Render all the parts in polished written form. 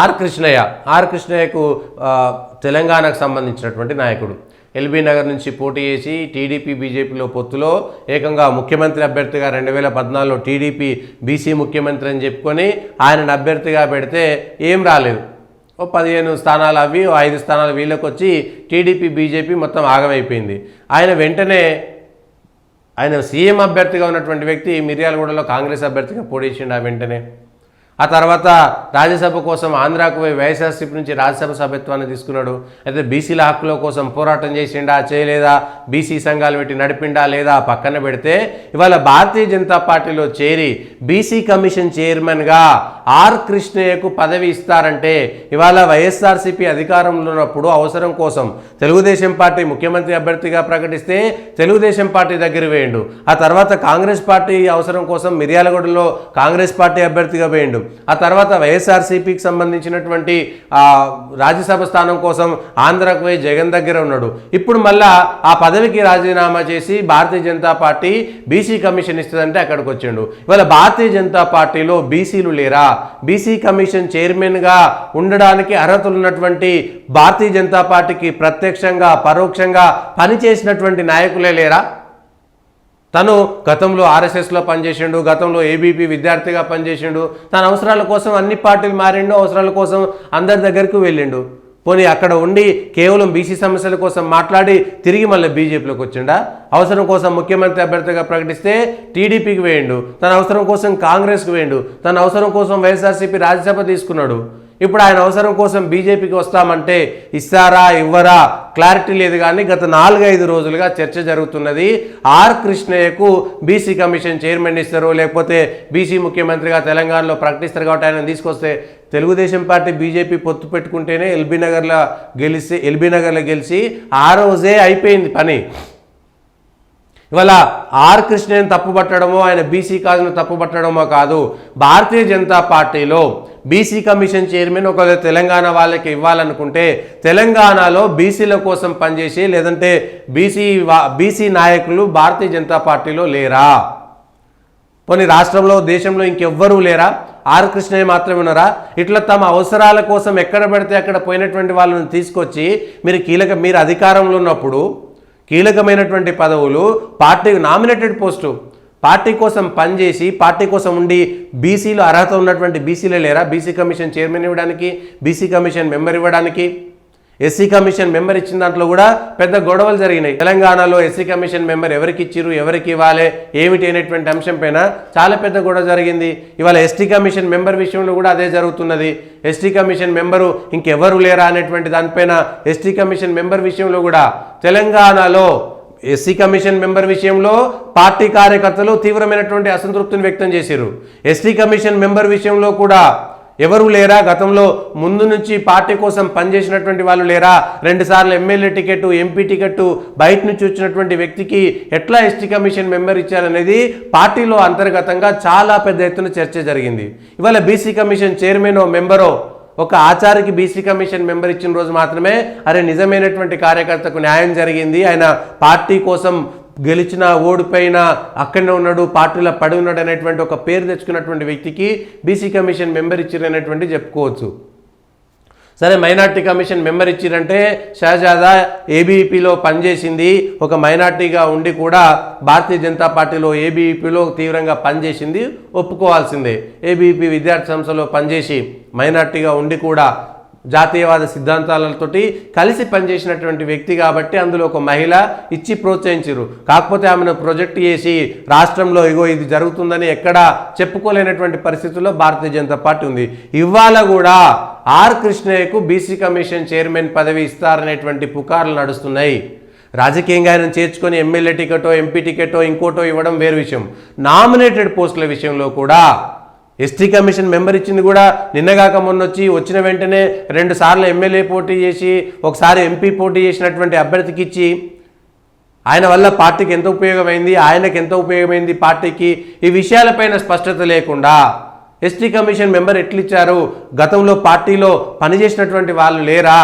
Are కృష్ణయ్యకు తెలంగాణకు సంబంధించినటువంటి నాయకుడు. ఎల్బీ నగర్ నుంచి పోటీ చేసి టీడీపీ బీజేపీలో పొత్తులో ఏకంగా ముఖ్యమంత్రి అభ్యర్థిగా 2014లో టీడీపీ బీసీ ముఖ్యమంత్రి అని చెప్పుకొని ఆయనను అభ్యర్థిగా పెడితే ఏం రాలేదు. 15 స్థానాలు అవి 5 స్థానాలు వీళ్ళకి వచ్చి టీడీపీ బీజేపీ మొత్తం ఆగమైపోయింది. ఆయన సీఎం అభ్యర్థిగా ఉన్నటువంటి వ్యక్తి మిర్యాలగూడలో కాంగ్రెస్ అభ్యర్థిగా పోటీ చేసిండు. వెంటనే ఆ తర్వాత రాజ్యసభ కోసం ఆంధ్రాకు పోయి వైఎస్ఆర్సీపీ నుంచి రాజ్యసభ సభ్యత్వాన్ని తీసుకున్నాడు. అయితే బీసీల హక్కుల కోసం పోరాటం చేసిండా చేయలేదా, బీసీ సంఘాలు పెట్టి నడిపిండా లేదా పక్కన పెడితే ఇవాళ భారతీయ జనతా పార్టీలో చేరి బీసీ కమిషన్ చైర్మన్గా ఆర్ కృష్ణయ్యకు పదవి ఇస్తారంటే ఇవాళ వైఎస్ఆర్సీపీ అధికారంలో ఉన్నప్పుడు అవసరం కోసం తెలుగుదేశం పార్టీ ముఖ్యమంత్రి అభ్యర్థిగా ప్రకటిస్తే తెలుగుదేశం పార్టీ దగ్గర వేయండు. ఆ తర్వాత కాంగ్రెస్ పార్టీ అవసరం కోసం మిర్యాలగూడలో కాంగ్రెస్ పార్టీ అభ్యర్థిగా వేయండు. ఆ తర్వాత వైఎస్ఆర్సీపీకి సంబంధించినటువంటి రాజ్యసభ స్థానం కోసం ఆంధ్రాకు పోయి జగన్ దగ్గర ఉన్నాడు. ఇప్పుడు మళ్ళా ఆ పదవికి రాజీనామా చేసి Bharatiya Janata party BC commission ఇస్తుందంటే అక్కడికి వచ్చిండు. ఇవాళ భారతీయ జనతా పార్టీలో బీసీలు లేరా? బీసీ కమిషన్ చైర్మన్గా ఉండడానికి అర్హతలు ఉన్నటువంటి భారతీయ జనతా పార్టీకి ప్రత్యక్షంగా పరోక్షంగా పనిచేసినటువంటి నాయకులే లేరా? తను గతంలో ఆర్ఎస్ఎస్లో పనిచేసిండు, గతంలో ఏబీపీ విద్యార్థిగా పనిచేసిండు, తన అవసరాల కోసం అన్ని పార్టీలు మారిండు, అవసరాల కోసం అందరి దగ్గరకు వెళ్ళిండు. పోనీ అక్కడ ఉండి కేవలం బీసీ సమస్యల కోసం మాట్లాడి తిరిగి మళ్ళీ బీజేపీలోకి వచ్చిండా? అవసరం కోసం ముఖ్యమంత్రి అభ్యర్థిగా ప్రకటిస్తే టీడీపీకి వేయండు, తన అవసరం కోసం కాంగ్రెస్కి వేయండు, తన అవసరం కోసం వైఎస్ఆర్సీపీ రాజ్యసభ తీసుకున్నాడు. ఇప్పుడు ఆయన అవసరం కోసం బీజేపీకి వస్తామంటే ఇస్తారా ఇవ్వరా క్లారిటీ లేదు. కానీ గత 4-5 రోజులుగా చర్చ జరుగుతున్నది. ఆర్ కృష్ణయ్యకు బీసీ కమిషన్ చైర్మన్ ఇస్తారు, లేకపోతే బీసీ ముఖ్యమంత్రిగా తెలంగాణలో ప్రకటిస్తారు. కాబట్టి ఆయన తీసుకొస్తే తెలుగుదేశం పార్టీ బీజేపీ పొత్తు పెట్టుకుంటేనే ఎల్బీ నగర్లో గెలిచి ఆ రోజే అయిపోయింది పని. ఇవాళ ఆర్ కృష్ణయ్యను తప్పుపట్టడమో ఆయన బీసీ కాజును తప్పుపట్టడమో కాదు. భారతీయ జనతా పార్టీలో బీసీ కమిషన్ చైర్మన్ ఒకవేళ తెలంగాణ వాళ్ళకి ఇవ్వాలనుకుంటే తెలంగాణలో బీసీల కోసం పనిచేసి లేదంటే బీసీ నాయకులు భారతీయ జనతా పార్టీలో లేరా? పోనీ రాష్ట్రంలో దేశంలో ఇంకెవ్వరూ లేరా? ఆర్ కృష్ణయ్య మాత్రమే ఉన్నారా? ఇట్లా తమ అవసరాల కోసం ఎక్కడ పడితే అక్కడ పోయినటువంటి వాళ్ళని తీసుకొచ్చి మీరు అధికారంలో ఉన్నప్పుడు కీలకమైనటువంటి పదవులు పార్టీ నామినేటెడ్ పోస్టు పార్టీ కోసం పనిచేసి పార్టీ కోసం ఉండి బీసీలో అర్హత ఉన్నటువంటి బీసీలే లేరా? బీసీ కమిషన్ చైర్మన్ ఇవ్వడానికి, బీసీ కమిషన్ మెంబర్ ఇవ్వడానికి. ఎస్సీ కమిషన్ మెంబర్ ఇచ్చిన దాంట్లో కూడా పెద్ద గొడవలు జరిగినాయి. తెలంగాణలో ఎస్సీ కమిషన్ మెంబర్ ఎవరికి ఇచ్చిరు, ఎవరికి ఇవ్వాలి, ఏమిటి అనేటువంటి అంశం పైన చాలా పెద్ద గొడవ జరిగింది. ఇవాళ ఎస్టీ కమిషన్ మెంబర్ విషయంలో కూడా అదే జరుగుతున్నది. ఎస్టీ కమిషన్ మెంబరు ఇంకెవరు లేరా అనేటువంటి దానిపైన ఎస్టీ కమిషన్ మెంబర్ విషయంలో కూడా తెలంగాణలో ఎస్సీ కమిషన్ మెంబర్ విషయంలో పార్టీ కార్యకర్తలు తీవ్రమైనటువంటి అసంతృప్తిని వ్యక్తం చేశారు. ఎస్టీ కమిషన్ మెంబర్ విషయంలో కూడా ఎవరు లేరా? గతంలో ముందు నుంచి పార్టీ కోసం పనిచేసినటువంటి వాళ్ళు లేరా? 2 సార్లు ఎమ్మెల్యే టికెట్, ఎంపీ టికెట్ బయట నుంచి వచ్చినటువంటి వ్యక్తికి ఎట్లా ఎస్టీ కమిషన్ మెంబర్ ఇచ్చారనేది పార్టీలో అంతర్గతంగా చాలా పెద్ద ఎత్తున చర్చ జరిగింది. ఇవాళ బీసీ కమిషన్ చైర్మనో మెంబరో ఒక ఆచారికి బీసీ కమిషన్ మెంబర్ ఇచ్చిన రోజు మాత్రమే అరే నిజమైనటువంటి కార్యకర్తకు న్యాయం జరిగింది, ఆయన పార్టీ కోసం గెలిచిన ఓడిపోయిన అక్కడనే ఉన్నాడు, పార్టీలో పడి ఉన్నాడు అనేటువంటి ఒక పేరు తెచ్చుకున్నటువంటి వ్యక్తికి బీసీ కమిషన్ మెంబర్ ఇచ్చిరనేటువంటి చెప్పుకోవచ్చు. సరే, మైనార్టీ కమిషన్ మెంబర్ ఇచ్చిరంటే షహజాదా ఏబీవీపీలో పనిచేసింది, ఒక మైనార్టీగా ఉండి కూడా భారతీయ జనతా పార్టీలో ఏబీవీపీలో తీవ్రంగా పనిచేసింది, ఒప్పుకోవాల్సిందే. ఏబీవీపీ విద్యార్థి సంస్థలో పనిచేసి మైనార్టీగా ఉండి కూడా జాతీయవాద సిద్ధాంతాలతోటి కలిసి పనిచేసినటువంటి వ్యక్తి కాబట్టి అందులో ఒక మహిళ ఇచ్చి ప్రోత్సహించారు. కాకపోతే ఆమెను ప్రొజెక్ట్ చేసి రాష్ట్రంలో ఇది జరుగుతుందని ఎక్కడా చెప్పుకోలేనటువంటి పరిస్థితుల్లో భారతీయ జనతా పార్టీ ఉంది. ఇవాళ కూడా ఆర్ కృష్ణయ్యకు బీసీ కమిషన్ చైర్మన్ పదవి ఇస్తారనేటువంటి పుకార్లు నడుస్తున్నాయి. రాజకీయంగా ఆయన చేర్చుకొని ఎమ్మెల్యే టికెటో, ఎంపీ టికెటో, ఇంకోటో ఇవ్వడం వేరు విషయం. నామినేటెడ్ పోస్టుల విషయంలో కూడా ఎస్టీ కమిషన్ మెంబర్ ఇచ్చింది కూడా నిన్నగాక వచ్చిన వెంటనే 2 సార్లు ఎమ్మెల్యే పోటీ చేసి ఒకసారి ఎంపీ పోటీ చేసినటువంటి అభ్యర్థికి ఇచ్చి ఆయన వల్ల పార్టీకి ఎంత ఉపయోగమైంది, ఆయనకు ఎంత ఉపయోగమైంది పార్టీకి, ఈ విషయాలపైన స్పష్టత లేకుండా ఎస్టీ కమిషన్ మెంబర్ ఎట్లిచ్చారు? గతంలో పార్టీలో పనిచేసినటువంటి వాళ్ళు లేరా?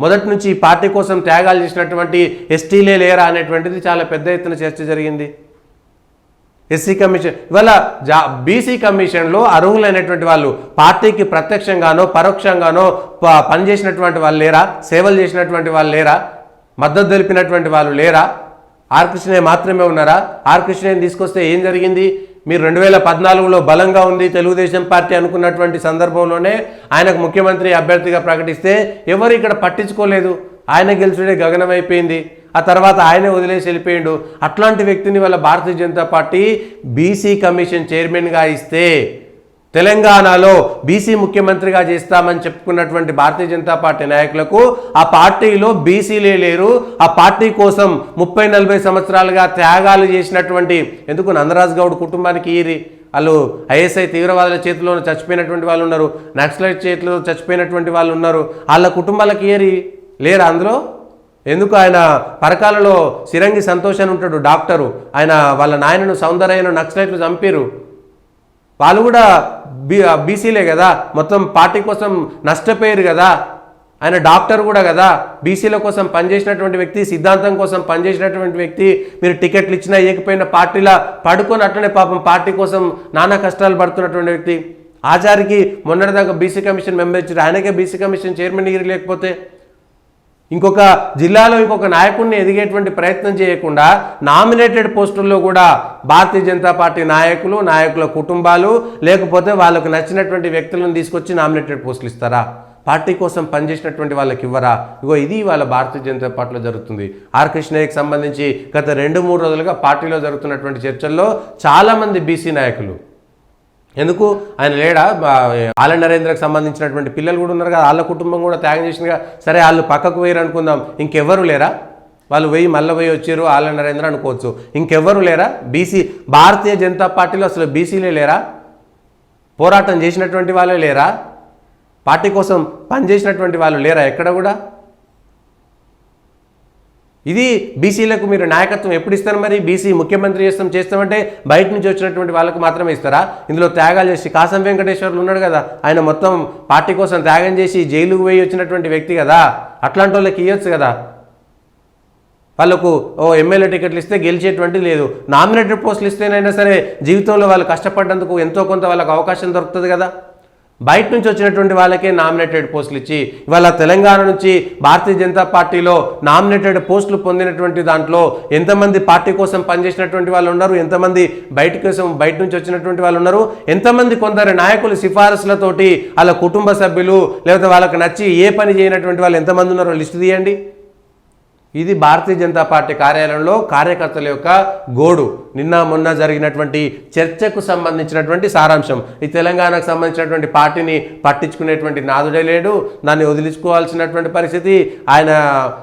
మొదటి నుంచి పార్టీ కోసం త్యాగాలు చేసినటువంటి ఎస్టీలే లేరా అనేటువంటిది చాలా పెద్ద ఎత్తున చర్చ జరిగింది. ఎస్సీ కమిషన్ ఇవాళ బీసీ కమిషన్లో అర్హులైనటువంటి వాళ్ళు పార్టీకి ప్రత్యక్షంగానో పరోక్షంగానో పనిచేసినటువంటి వాళ్ళు లేరా? సేవలు చేసినటువంటి వాళ్ళు లేరా? మద్దతు తెలిపినటువంటి వాళ్ళు లేరా? ఆర్ కృష్ణయ్య మాత్రమే ఉన్నారా? ఆర్ కృష్ణయ్యని తీసుకొస్తే ఏం జరిగింది? మీరు 2014లో బలంగా ఉంది తెలుగుదేశం పార్టీ అనుకున్నటువంటి సందర్భంలోనే ఆయనకు ముఖ్యమంత్రి అభ్యర్థిగా ప్రకటిస్తే ఎవరు ఇక్కడ పట్టించుకోలేదు. ఆయన గెలిచుడే గగనమైపోయింది. ఆ తర్వాత ఆయనే వదిలేసి వెళ్ళిపోయిండు. అట్లాంటి వ్యక్తిని వాళ్ళ Bharatiya Janata party BC commission చైర్మన్గా ఇస్తే తెలంగాణలో బీసీ ముఖ్యమంత్రిగా చేస్తామని చెప్పుకున్నటువంటి భారతీయ జనతా పార్టీ నాయకులకు ఆ పార్టీలో బీసీలే లేరు. ఆ పార్టీ కోసం 30-40 సంవత్సరాలుగా త్యాగాలు చేసినటువంటి ఎందుకు నందరాజ్ గౌడ్ కుటుంబానికి వాళ్ళు ఐఎస్ఐ తీవ్రవాదుల చేతిలో చచ్చిపోయినటువంటి వాళ్ళు ఉన్నారు, నక్సలైట్ చేతిలో చచ్చిపోయినటువంటి వాళ్ళు ఉన్నారు. వాళ్ళ కుటుంబాలకి లేరా అందులో? ఎందుకు? ఆయన పరకాలలో సిరంగి సంతోష్ అని ఉంటాడు డాక్టరు, ఆయన వాళ్ళ నాయనను సౌందర్యను నక్సలైట్లు చంపారు. వాళ్ళు కూడా బీసీలే కదా, మొత్తం పార్టీ కోసం నష్టపోయారు కదా. ఆయన డాక్టర్ కూడా కదా, బీసీల కోసం పనిచేసినటువంటి వ్యక్తి, సిద్ధాంతం కోసం పనిచేసినటువంటి వ్యక్తి. మీరు టికెట్లు ఇచ్చినా ఇవ్వకపోయినా పార్టీలా పడుకొని అట్లనే పాపం పార్టీ కోసం నానా కష్టాలు పడుతున్నటువంటి వ్యక్తి. ఆచారికి మొన్నటిదాకా బీసీ కమిషన్ మెంబర్ ఇచ్చారు, ఆయనకే బీసీ కమిషన్ చైర్మన్ లేకపోతే ఇంకొక జిల్లాలో ఇంకొక నాయకుడిని ఎదిగేటువంటి ప్రయత్నం చేయకుండా నామినేటెడ్ పోస్టుల్లో కూడా భారతీయ జనతా పార్టీ నాయకుల కుటుంబాలు లేకపోతే వాళ్ళకు నచ్చినటువంటి వ్యక్తులను తీసుకొచ్చి నామినేటెడ్ పోస్టులు ఇస్తారా? పార్టీ కోసం పనిచేసినటువంటి వాళ్ళకి ఇవ్వరా? ఇది వాళ్ళ భారతీయ జనతా పార్టీలో జరుగుతుంది. ఆర్ కృష్ణయ్యకి సంబంధించి గత 2-3 రోజులుగా పార్టీలో జరుగుతున్నటువంటి చర్చల్లో చాలామంది బీసీ నాయకులు ఎందుకు ఆయన లేడా? ఆల నరేంద్రకు సంబంధించినటువంటి పిల్లలు కూడా ఉన్నారు కదా, వాళ్ళ కుటుంబం కూడా త్యాగం చేసిందిగా. సరే వాళ్ళు పక్కకు వేయరు అనుకుందాం, ఇంకెవ్వరు లేరా? వాళ్ళు మళ్ళీ వచ్చారు ఆల నరేంద్ర అనుకోవచ్చు. ఇంకెవ్వరు లేరా? బీసీ భారతీయ జనతా పార్టీలో అసలు బీసీలే లేరా? పోరాటం చేసినటువంటి వాళ్ళే లేరా? పార్టీ కోసం పనిచేసినటువంటి వాళ్ళు లేరా ఎక్కడ కూడా? ఇది బీసీలకు మీరు నాయకత్వం ఎప్పుడు ఇస్తారు? మరి బీసీ ముఖ్యమంత్రి చేస్తామంటే బయట నుంచి వచ్చినటువంటి వాళ్ళకు మాత్రమే ఇస్తారా? ఇందులో త్యాగాలు చేసి కాసం వెంకటేశ్వర్లు ఉన్నాడు కదా, ఆయన మొత్తం పార్టీ కోసం త్యాగం చేసి జైలుకు పోయి వచ్చినటువంటి వ్యక్తి కదా, అట్లాంటి వాళ్ళకి ఇవ్వచ్చు కదా. వాళ్ళకు ఎమ్మెల్యే టికెట్లు ఇస్తే గెలిచేటువంటి లేదు, నామినేటెడ్ పోస్టులు ఇస్తేనైనా సరే జీవితంలో వాళ్ళు కష్టపడ్డందుకు ఎంతో కొంత వాళ్ళకు అవకాశం దొరుకుతుంది కదా. బయట నుంచి వచ్చినటువంటి వాళ్ళకే నామినేటెడ్ పోస్టులు ఇచ్చి ఇవాళ తెలంగాణ నుంచి భారతీయ జనతా పార్టీలో నామినేటెడ్ పోస్టులు పొందినటువంటి దాంట్లో ఎంతమంది పార్టీ కోసం పనిచేసినటువంటి వాళ్ళు ఉన్నారు, ఎంతమంది బయట నుంచి వచ్చినటువంటి వాళ్ళు ఉన్నారు, ఎంతమంది కొందరు నాయకులు సిఫారసులతోటి వాళ్ళ కుటుంబ సభ్యులు లేకపోతే వాళ్ళకి నచ్చి ఏ పని చేయనటువంటి వాళ్ళు ఎంతమంది ఉన్నారో లిస్టు తీయండి. ఇది భారతీయ జనతా పార్టీ కార్యాలయంలో కార్యకర్తల యొక్క గోడు. నిన్న మొన్న జరిగినటువంటి చర్చకు సంబంధించినటువంటి సారాంశం. ఈ తెలంగాణకు సంబంధించినటువంటి పార్టీని పట్టించుకునేటువంటి నాదుడే లేడు, దాన్ని వదిలించుకోవాల్సినటువంటి పరిస్థితి. ఆయన